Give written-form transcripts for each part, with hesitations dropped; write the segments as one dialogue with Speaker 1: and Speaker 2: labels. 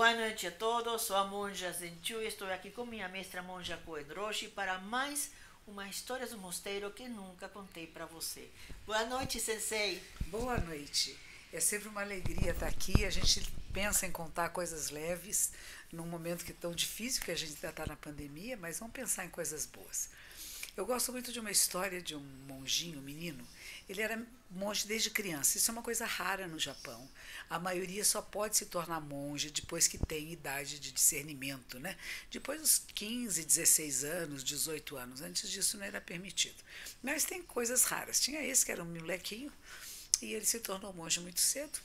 Speaker 1: Boa noite a todos, sou a monja Zenchu e estou aqui com minha mestra monja Koen Roshi para mais uma história do mosteiro que nunca contei para você. Boa noite, Sensei.
Speaker 2: Boa noite. É sempre uma alegria estar aqui. A gente pensa em contar coisas leves num momento que é tão difícil, que a gente ainda está na pandemia, mas vamos pensar em coisas boas. Eu gosto muito de uma história de um monjinho, um menino. Ele era monge desde criança. Isso é uma coisa rara no Japão. A maioria só pode se tornar monge depois que tem idade de discernimento, né? Depois dos 15, 16 anos, 18 anos. Antes disso não era permitido. Mas tem coisas raras. Tinha esse que era um molequinho e ele se tornou monge muito cedo.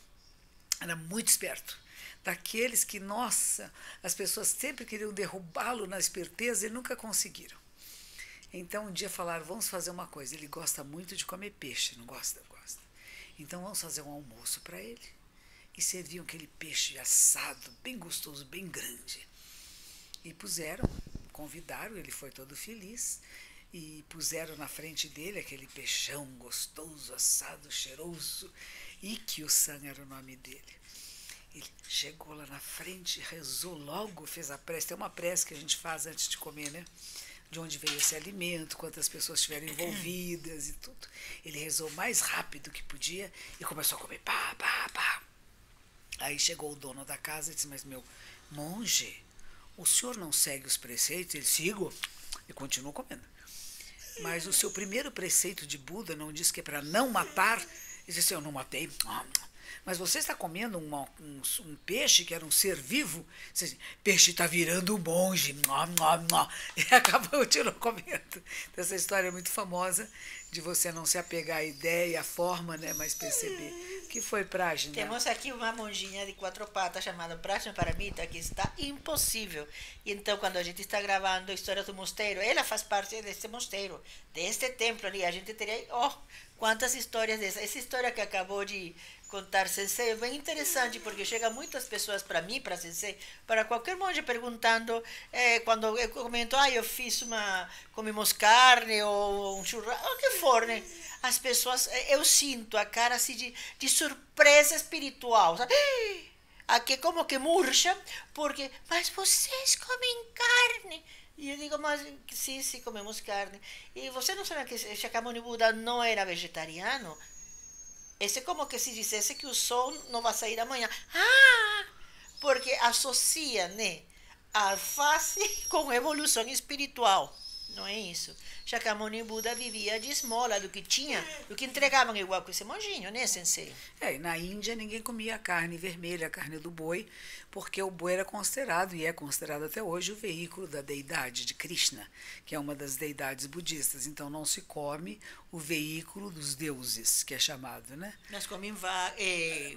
Speaker 2: Era muito esperto. Daqueles que, nossa, as pessoas sempre queriam derrubá-lo na esperteza e nunca conseguiram. Então um dia falaram, vamos fazer uma coisa. Ele gosta muito de comer peixe, não gosta? Gosta. Então vamos fazer um almoço para ele. E serviam aquele peixe assado, bem gostoso, bem grande. E puseram, convidaram, ele foi todo feliz. E puseram na frente dele aquele peixão gostoso, assado, cheiroso. Ikkyo-san era o nome dele. Ele chegou lá na frente, rezou logo, fez a prece. Tem uma prece que a gente faz antes de comer, né? De onde veio esse alimento, quantas pessoas estiveram envolvidas e tudo. Ele rezou o mais rápido que podia e começou a comer. Pá, pá, pá. Aí chegou o dono da casa e disse, mas meu monge, o senhor não segue os preceitos? Ele, sigo, e continuou comendo. Mas o seu primeiro preceito de Buda não diz que é para não matar? Ele disse assim, eu não matei. Mas você está comendo um peixe que era um ser vivo? Você, peixe está virando um monge. E acabou, continuou comendo. Então, essa história é muito famosa de você não se apegar à ideia e à forma, né, mas perceber que foi Prajna.
Speaker 1: Temos aqui uma monjinha de 4 patas chamada Prajna Paramita que está impossível. E então, quando a gente está gravando a história do mosteiro, ela faz parte deste mosteiro, deste templo ali. A gente teria, quantas histórias dessas. Essa história que acabou de contar Sensei é bem interessante, porque chega muitas pessoas para mim, para Sensei, para qualquer monge perguntando, quando eu comento, comemos carne ou um churrasco, o que for, né? As pessoas, eu sinto a cara assim de surpresa espiritual, sabe? Aqui como que murcha, porque, mas vocês comem carne. E eu digo, mas sim, sim, comemos carne. E você não sabe que Shakyamuni Buda não era vegetariano? Esse é como que se dissesse que o sol não vai sair amanhã. Porque associa, né, a face com evolução espiritual. Não é isso? Shakyamuni Buda vivia de esmola do que tinha, do que entregavam igual com esse monjinho, né, Sensei?
Speaker 2: E na Índia ninguém comia carne vermelha, a carne do boi, porque o boi era considerado, e é considerado até hoje, o veículo da deidade de Krishna, que é uma das deidades budistas. Então não se come o veículo dos deuses, que é chamado, né?
Speaker 1: Mas comem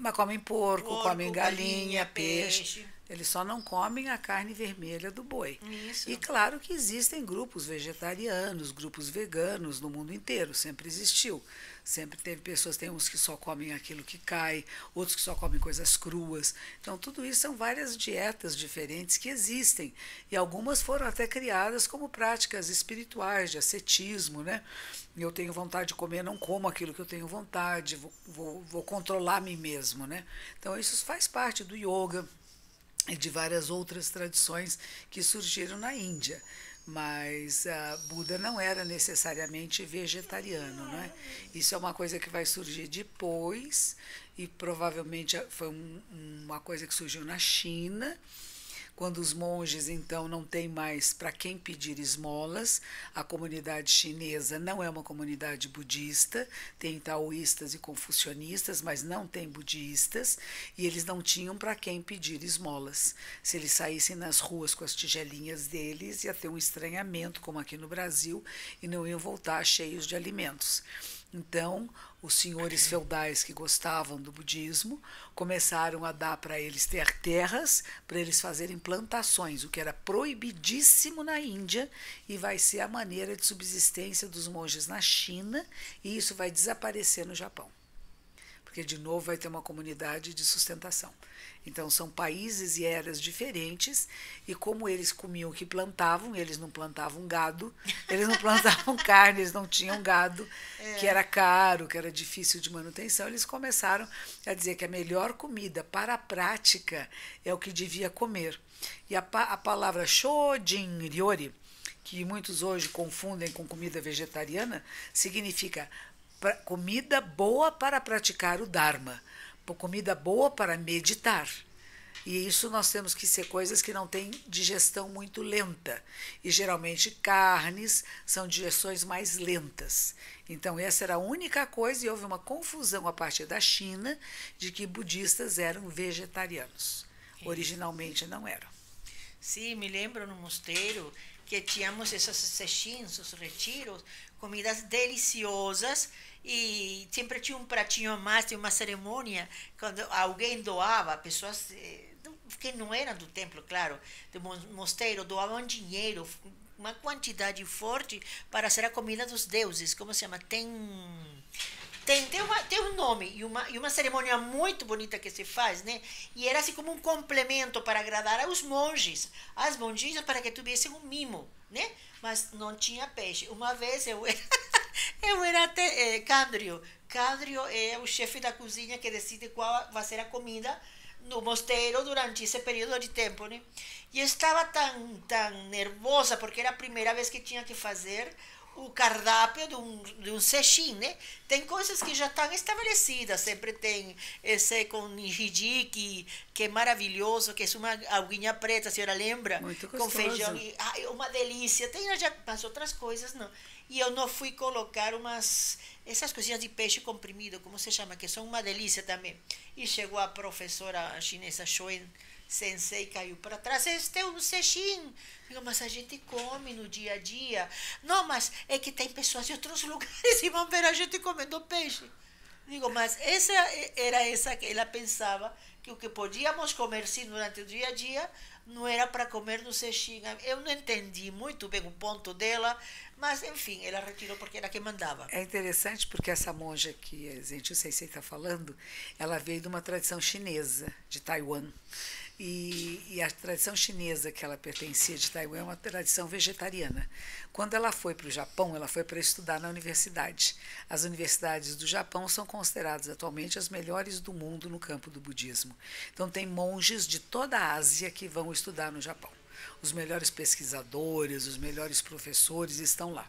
Speaker 2: Mas comem porco, comem galinha, peixe.
Speaker 1: peixe.
Speaker 2: Eles só não comem a carne vermelha do boi.
Speaker 1: Isso.
Speaker 2: E claro que existem grupos vegetarianos, grupos veganos no mundo inteiro, sempre existiu. Sempre teve pessoas, tem uns que só comem aquilo que cai, outros que só comem coisas cruas. Então tudo isso são várias dietas diferentes que existem. E algumas foram até criadas como práticas espirituais, de ascetismo, né? Eu tenho vontade de comer, não como aquilo que eu tenho vontade, vou controlar a mim mesmo, né? Então isso faz parte do yoga e de várias outras tradições que surgiram na Índia. Mas Buda não era necessariamente vegetariano, né? Isso é uma coisa que vai surgir depois e provavelmente foi uma coisa que surgiu na China, quando os monges então não têm mais para quem pedir esmolas. A comunidade chinesa não é uma comunidade budista, tem taoístas e confucionistas, mas não tem budistas, e eles não tinham para quem pedir esmolas. Se eles saíssem nas ruas com as tigelinhas deles, ia ter um estranhamento, como aqui no Brasil, e não iam voltar cheios de alimentos. Então, os senhores feudais que gostavam do budismo começaram a dar para eles ter terras, para eles fazerem plantações, o que era proibidíssimo na Índia, e vai ser a maneira de subsistência dos monges na China, e isso vai desaparecer no Japão. porque de novo vai ter uma comunidade de sustentação. Então são países e eras diferentes, e como eles comiam o que plantavam, eles não plantavam gado, eles não plantavam carne, eles não tinham gado, que era caro, que era difícil de manutenção, eles começaram a dizer que a melhor comida para a prática é o que devia comer. E a palavra shojin ryori, que muitos hoje confundem com comida vegetariana, significa comida boa para praticar o Dharma, comida boa para meditar. E isso nós temos que ser coisas que não têm digestão muito lenta. E geralmente carnes são digestões mais lentas. Então essa era a única coisa, e houve uma confusão a partir da China de que budistas eram vegetarianos. Originalmente não eram.
Speaker 1: Sim, me lembro no mosteiro que tínhamos esses sessins, os retiros, comidas deliciosas, e sempre tinha um pratinho a mais, tinha uma cerimônia, quando alguém doava, pessoas que não eram do templo, claro, do mosteiro, doavam dinheiro, uma quantidade forte para ser a comida dos deuses. Como se chama? Tem um nome e uma cerimônia muito bonita que se faz, né? E era assim como um complemento para agradar aos monges, às monjinhas, para que tivessem um mimo, né? Mas não tinha peixe. Uma vez eu era até Candrio. Candrio é o chefe da cozinha que decide qual vai ser a comida no mosteiro durante esse período de tempo, né? E eu estava tão nervosa, porque era a primeira vez que tinha que fazer o cardápio de um sesshin, né? Tem coisas que já estão estabelecidas, sempre tem esse com nihiji, que é maravilhoso, que é uma aguinha preta, a senhora lembra?
Speaker 2: Muito gostoso.
Speaker 1: Com feijão, é uma delícia. Tem já as outras coisas, não. E eu não fui colocar essas coisinhas de peixe comprimido, como se chama, que são uma delícia também. E chegou a professora chinesa Shoen Sensei, caiu para trás. Este é um sesshin. Digo, mas a gente come no dia a dia. Não, mas é que tem pessoas de outros lugares e vão ver a gente comendo peixe. Digo, mas essa que ela pensava, que o que podíamos comer sim durante o dia a dia não era para comer no sesshin. Eu não entendi muito bem o ponto dela, mas enfim, ela retirou porque era quem mandava.
Speaker 2: É interessante porque essa monja que a Zenchu Sensei está falando, ela veio de uma tradição chinesa, de Taiwan. E a tradição chinesa que ela pertencia de Taiwan é uma tradição vegetariana. Quando ela foi para o Japão, ela foi para estudar na universidade. As universidades do Japão são consideradas atualmente as melhores do mundo no campo do budismo. Então tem monges de toda a Ásia que vão estudar no Japão. Os melhores pesquisadores, os melhores professores estão lá.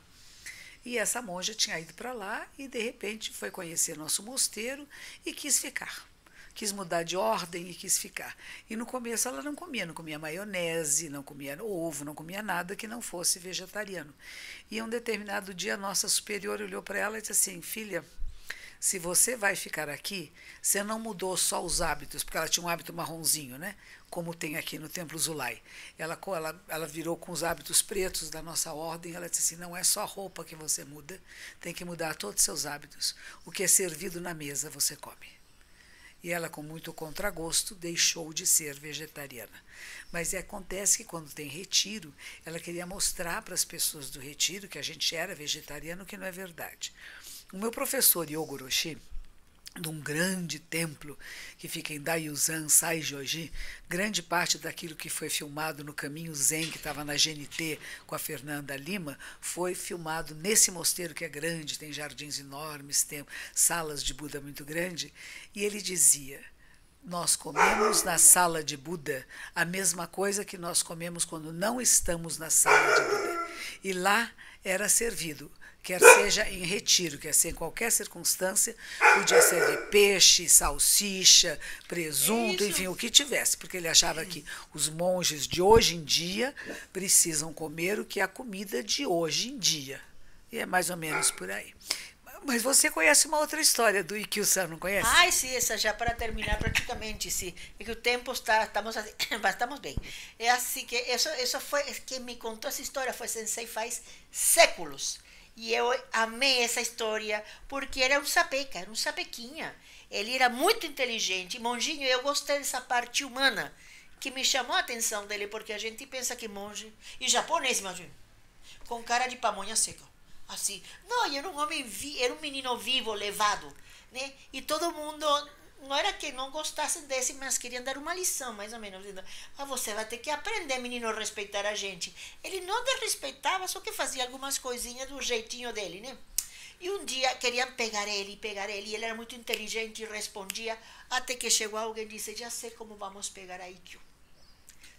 Speaker 2: E essa monja tinha ido para lá e, de repente, foi conhecer nosso mosteiro e quis ficar. Quis mudar de ordem e quis ficar. E no começo ela não comia maionese, não comia ovo, não comia nada que não fosse vegetariano. E um determinado dia a nossa superior olhou para ela e disse assim: filha, se você vai ficar aqui, você não mudou só os hábitos, porque ela tinha um hábito marronzinho, né? Como tem aqui no Templo Zulai. Ela virou com os hábitos pretos da nossa ordem, ela disse assim: não é só a roupa que você muda, tem que mudar todos os seus hábitos. O que é servido na mesa você come. E ela, com muito contragosto, deixou de ser vegetariana. Mas acontece que quando tem retiro, ela queria mostrar para as pessoas do retiro que a gente era vegetariano, que não é verdade. O meu professor Yogo Roshi, de um grande templo que fica em Daiyuzan, Saijoji, grande parte daquilo que foi filmado no Caminho Zen, que estava na GNT com a Fernanda Lima, foi filmado nesse mosteiro que é grande, tem jardins enormes, tem salas de Buda muito grandes, e ele dizia: nós comemos na sala de Buda a mesma coisa que nós comemos quando não estamos na sala de Buda. E lá era servido, quer seja em retiro, quer seja em qualquer circunstância, podia servir peixe, salsicha, presunto, enfim, o que tivesse, porque ele achava que os monges de hoje em dia precisam comer o que é a comida de hoje em dia. E é mais ou menos por aí. Mas você conhece uma outra história do Ikkyu-san, não conhece?
Speaker 1: Ai, sim, essa já para terminar praticamente, sim. É que o tempo estamos bem. É assim que, isso foi, quem me contou essa história foi Sensei faz séculos. E eu amei essa história, porque era um sapeca, era um sapequinha. Ele era muito inteligente, monjinho, eu gostei dessa parte humana, que me chamou a atenção dele, porque a gente pensa que monge, e japonês, imagina, com cara de pamonha seca. Assim, não, era um homem, era um menino vivo, levado. né? E todo mundo, não era que não gostassem desse, mas queriam dar uma lição, mais ou menos, dizendo, você vai ter que aprender, menino, a respeitar a gente. Ele não desrespeitava, só que fazia algumas coisinhas do jeitinho dele, né? E um dia queriam pegar ele, e ele era muito inteligente e respondia, até que chegou alguém e disse, já sei como vamos pegar a Ikkyo.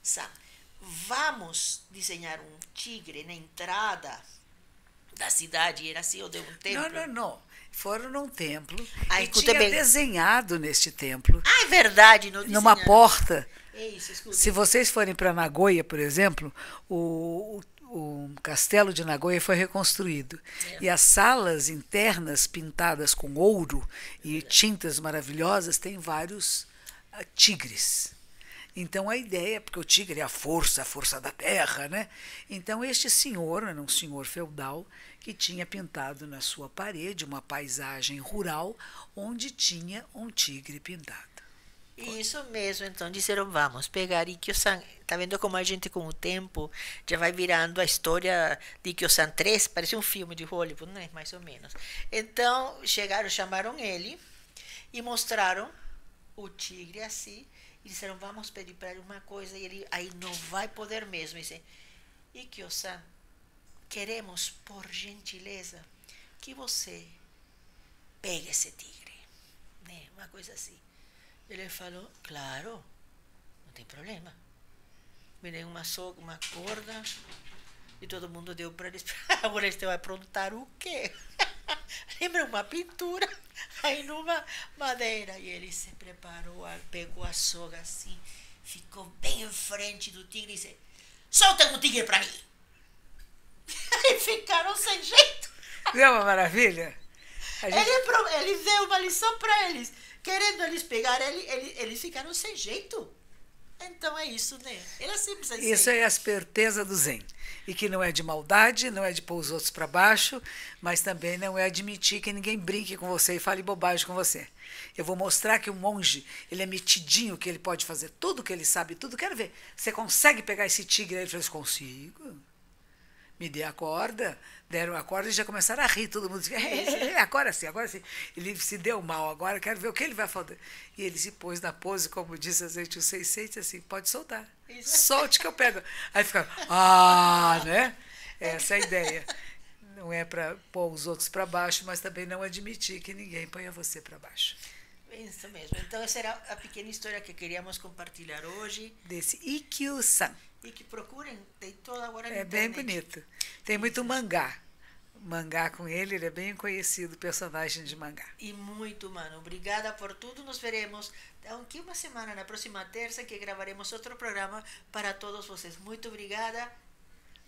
Speaker 1: Sabe? Vamos desenhar um tigre na entrada da cidade, era assim, ou de um templo.
Speaker 2: Não. Foram num templo
Speaker 1: Ah,
Speaker 2: e
Speaker 1: escuta
Speaker 2: tinha
Speaker 1: bem.
Speaker 2: desenhado neste templo,
Speaker 1: Ah, é verdade, não
Speaker 2: numa
Speaker 1: desenharam.
Speaker 2: porta.
Speaker 1: É isso, escuta.
Speaker 2: Se vocês forem para Nagoya, por exemplo, o castelo de Nagoya foi reconstruído. E as salas internas pintadas com ouro e tintas maravilhosas têm vários tigres. Então a ideia, porque o tigre é a força da terra, né? Então este senhor, era um senhor feudal, que tinha pintado na sua parede uma paisagem rural onde tinha um tigre pintado.
Speaker 1: Isso mesmo, então disseram, vamos pegar Ikkyo-san. Tá vendo como a gente com o tempo já vai virando a história de Ikkyo-san 3, parece um filme de Hollywood, né? Mais ou menos. Então chegaram, chamaram ele e mostraram o tigre assim, e disseram, vamos pedir para ele uma coisa, e ele aí não vai poder mesmo. E disse, Ikkyo-san, queremos, por gentileza, que você pegue esse tigre, né? Uma coisa assim. Ele falou, claro, não tem problema. Me deu uma corda e todo mundo deu para eles. Agora eles vão aprontar o quê? Lembra uma pintura aí numa madeira. E ele se preparou, pegou a soga assim, ficou bem em frente do tigre e disse, solta o tigre para mim. E ficaram sem jeito.
Speaker 2: Não é uma maravilha?
Speaker 1: Ele deu uma lição para eles. Querendo eles pegar eles ficaram sem jeito. Então é isso, né? Era simples assim.
Speaker 2: Isso é a esperteza do Zen. E que não é de maldade, não é de pôr os outros para baixo, mas também não é admitir que ninguém brinque com você e fale bobagem com você. Eu vou mostrar que o monge, ele é metidinho, que ele pode fazer tudo que ele sabe, tudo. Quero ver, você consegue pegar esse tigre? Ele falou, consigo. Me dê a corda, deram a corda e já começaram a rir, todo mundo disse, agora sim, ele se deu mal, agora quero ver o que ele vai fazer. E ele se pôs na pose, como disse a gente, o Sensei, assim, pode soltar, solte que eu pego. Aí fica, né? Essa é a ideia. Não é para pôr os outros para baixo, mas também não admitir que ninguém ponha você para baixo.
Speaker 1: Isso mesmo. Então essa era a pequena história que queríamos compartilhar hoje.
Speaker 2: Desse Ikkyo-san.
Speaker 1: E que procurem, tem toda agora na
Speaker 2: internet. É bem bonito. Tem muito mangá. Mangá com ele é bem conhecido, personagem de mangá.
Speaker 1: E muito, mano. Obrigada por tudo. Nos veremos daqui uma semana, na próxima terça, que gravaremos outro programa para todos vocês. Muito obrigada.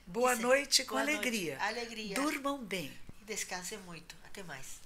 Speaker 2: Boa noite com alegria.
Speaker 1: Alegria.
Speaker 2: Durmam bem.
Speaker 1: E descansem muito. Até mais.